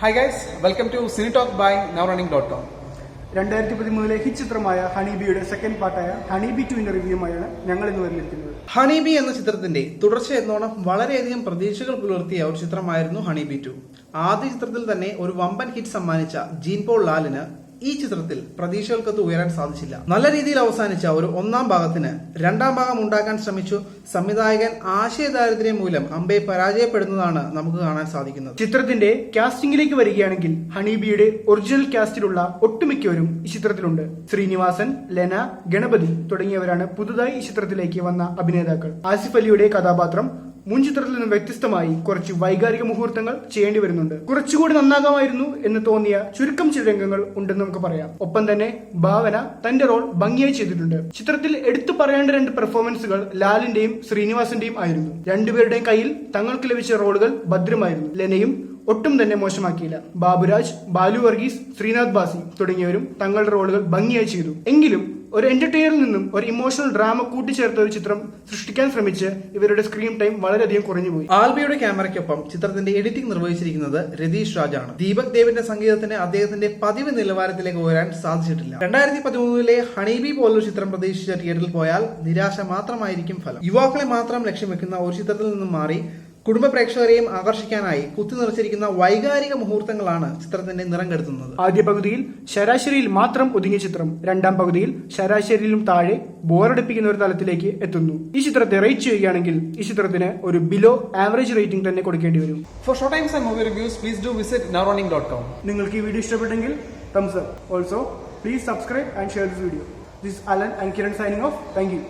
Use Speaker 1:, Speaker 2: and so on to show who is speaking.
Speaker 1: Hi guys, welcome to cine talk by nowrunning.com.
Speaker 2: 2013 hit ചിത്രമായ ഹണിബിയുടെ second പാർട്ടായ honeybee 2 റിവ്യൂമായാണ് ഞങ്ങൾ ഇന്ന് വന്നിരിക്കുന്നത്.
Speaker 1: ഹണിബി എന്ന ചിത്രത്തിന്റെ തുടർച്ച എന്നോണം വളരെയധികം പ്രതീക്ഷകൾ പുലർത്തിയ ഒരു ചിത്രമായിരുന്നു ഹണിബി 2. ആദ്യ ചിത്രത്തിൽ തന്നെ ഒരു വമ്പൻ ഹിറ്റ് സമ്മാനിച്ച ജീൻ പോൾ ലാലിന് ഈ ചിത്രത്തിൽ പ്രതീക്ഷകൾക്കത്ത് ഉയരാൻ സാധിച്ചില്ല. നല്ല രീതിയിൽ അവസാനിച്ച ഒരു ഒന്നാം ഭാഗത്തിന് രണ്ടാം ഭാഗം ഉണ്ടാക്കാൻ ശ്രമിച്ചു. സംവിധായകൻ ആശയദാരിദ്ര്യം മൂലം അമ്പെ പരാജയപ്പെടുന്നതാണ് നമുക്ക് കാണാൻ സാധിക്കുന്നത്.
Speaker 2: ചിത്രത്തിന്റെ കാസ്റ്റിംഗിലേക്ക് വരികയാണെങ്കിൽ ഹണിബിയുടെ ഒറിജിനൽ കാസ്റ്റിലുള്ള ഒട്ടുമിക്കവരും ഈ ചിത്രത്തിലുണ്ട്. ശ്രീനിവാസൻ, ലെന, ഗണപതി തുടങ്ങിയവരാണ് പുതുതായി ഈ ചിത്രത്തിലേക്ക് വന്ന അഭിനേതാക്കൾ. ആസിഫ് അലിയുടെ കഥാപാത്രം മുൻ ചിത്രത്തിൽ നിന്നും വ്യത്യസ്തമായി കുറച്ച് വൈകാരിക മുഹൂർത്തങ്ങൾ ചെയ്യേണ്ടി വരുന്നുണ്ട്. കുറച്ചുകൂടി നന്നാകാമായിരുന്നു എന്ന് തോന്നിയ ചുരുക്കം ചില രംഗങ്ങൾ ഉണ്ടെന്ന് നമുക്ക് പറയാം. ഒപ്പം തന്നെ ഭാവന തന്റെ റോൾ ഭംഗിയായി ചെയ്തിട്ടുണ്ട്. ചിത്രത്തിൽ എടുത്തു പറയേണ്ട 2 പെർഫോമൻസുകൾ ലാലിന്റെയും ശ്രീനിവാസന്റെയും ആയിരുന്നു. രണ്ടുപേരുടെയും കയ്യിൽ തങ്ങൾക്ക് ലഭിച്ച റോളുകൾ ഭദ്രമായിരുന്നു. ലെനയും ഒട്ടും തന്നെ മോശമാക്കിയില്ല. ബാബുരാജ്, ബാലു വർഗീസ്, ശ്രീനാഥ് ബാസി തുടങ്ങിയവരും തങ്ങളുടെ റോളുകൾ ഭംഗിയായി ചെയ്തു. എങ്കിലും ഒരു എന്റർടൈനറിൽ നിന്നും ഒരു ഇമോഷണൽ ഡ്രാമ കൂട്ടിച്ചേർത്ത ഒരു ചിത്രം സൃഷ്ടിക്കാൻ ശ്രമിച്ച് ഇവരുടെ സ്ക്രീൻ ടൈം വളരെയധികം കുറഞ്ഞുപോയി.
Speaker 1: ആൽബിയുടെ ക്യാമറയ്ക്കൊപ്പം ചിത്രത്തിന്റെ എഡിറ്റിംഗ് നിർവഹിച്ചിരിക്കുന്നത് രതീഷ് രാജാണ്. ദീപക് ദേവിന്റെ സംഗീതത്തിന് അദ്ദേഹത്തിന്റെ പതിവ് നിലവാരത്തിലേക്ക് ഉയരാൻ സാധിച്ചിട്ടില്ല. 2013 ഹണിബി പോലൊരു ചിത്രം പ്രതീക്ഷിച്ച തിയേറ്ററിൽ പോയാൽ നിരാശ മാത്രമായിരിക്കും ഫലം. യുവാക്കളെ മാത്രം ലക്ഷ്യം വെക്കുന്ന ഒരു ചിത്രത്തിൽ നിന്നും മാറി കുടുംബ പ്രേക്ഷകരെയും ആകർഷിക്കാനായി കുത്തിനിറച്ചിരിക്കുന്ന വൈകാരിക മുഹൂർത്തങ്ങളാണ് ചിത്രത്തിന്റെ നിറം കെടുത്തുന്നത്.
Speaker 2: ആദ്യ പകുതിയിൽ ശരാശരിയിൽ മാത്രം ഒതുങ്ങിയ ചിത്രം രണ്ടാം പകുതിയിൽ ശരാശരിയിലും താഴെ ബോറടിപ്പിക്കുന്ന ഒരു തലത്തിലേക്ക് എത്തുന്നു. ഈ ചിത്രത്തെ റേറ്റ് ചെയ്യുകയാണെങ്കിൽ ഈ ചിത്രത്തിന് ഒരു ബിലോ ആവറേജ് റേറ്റിംഗ് തന്നെ കൊടുക്കേണ്ടി വരും.
Speaker 1: For short times and movie reviews, please do visit nowrunning.com.
Speaker 2: നിങ്ങൾക്ക് ഈ വീഡിയോ ഇഷ്ടപ്പെട്ടെങ്കിൽ thumbs up. Also, please subscribe and share this video. This is Alan and Kiran signing off. Thank you.